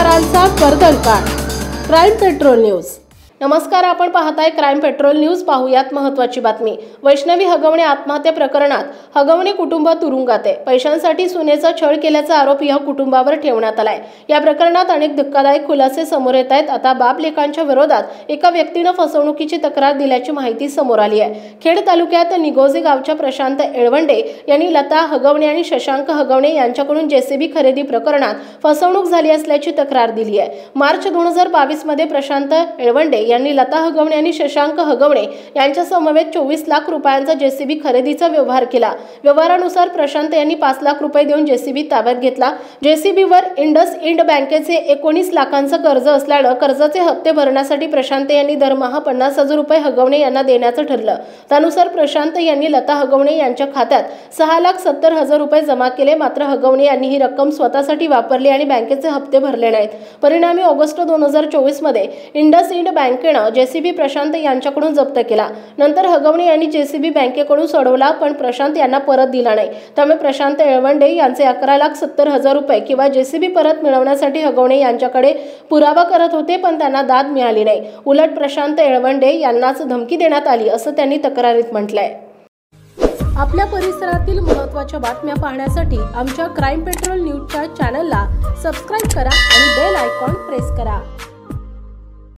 गुन्हेगारांचा कर्दळकाळ। Crime patrol news. नमस्कार, आपण पाहताय क्राईम पेट्रोल न्यूज। पाहूयात महत्त्वाची बातमी। वैष्णवी हगवणे आत्महत्या प्रकरणात हगवणे कुटुंब तुरुंगात आहे। पैशांसाठी सुनेचा छळ केल्याचा आरोप या कुटुंबावर ठेवण्यात आलाय। या प्रकरणात अनेक धक्कादायक खुलासे समोर येत आहेत। आता बाप लेकांच्या विरोधात एका व्यक्तीने फसवणुकीची तक्रार दिल्याची माहिती समोर आली आहे। खेड तालुक्यात निगोजे गावच्या प्रशांत येळवंडे यांनी लता हगवणे आणि शशांक हगवणे यांच्याकडून जेसीबी खरेदी प्रकरणात फसवणूक झाली असल्याची तक्रार दिली आहे। मार्च 2022 मध्ये प्रशांत येळवंडे यांनी लता हगवणे आणि शशांक हगवणे यांच्या समवेत 24 लाख रुपयांचा जेसीबी खरेदीचा व्यवहार केला। व्यवहारानुसार प्रशांत यांनी 5 लाख रुपये देऊन जेसीबी ताब्यात घेतला। जेसीबीवर इंडसइंड बँकेचे 19 लाखांचं कर्ज असल्याने कर्जाचे हप्ते भरण्यासाठी प्रशांत यांनी दरमहा 50,000 रुपये हगवणे यांना देण्याचं ठरलं। त्यानुसार प्रशांत यांनी लता हगवणे यांच्या खात्यात 6,70,000 रुपये जमा केले। मात्र हगवणे यांनी ही रक्कम स्वतःसाठी वापरली आणि बँकेचे हप्ते भरले नाहीत। परिणामी ऑगस्ट 2024 मध्ये इंडसइंड बँकेने जेसीबी प्रशांत यांच्याकडून जप्त केला। नंतर हगवणे यांनी जेसीबी बँकेकडून सोडवला, पण प्रशांत यांना परत दिला नाही। त्यामुळे प्रशांत येळवंडे यांचे 11,70,000 रुपये किंवा जेसीबी परत मिळवण्यासाठी हगवणे यांच्याकडे पुरावा करत होते, पण त्यांना दाद मिळाली नाही। उलट प्रशांत येळवंडे यांनाच धमकी देण्यात आली असं त्यांनी तक्रारीत म्हटलंय। आपल्या परिसरातील महत्त्वाच्या बातम्या पाहण्यासाठी आमच्या क्राईम पेट्रोल न्यूजच्या चॅनलला सबस्क्राइब करा आणि बेल आयकॉन प्रेस करा।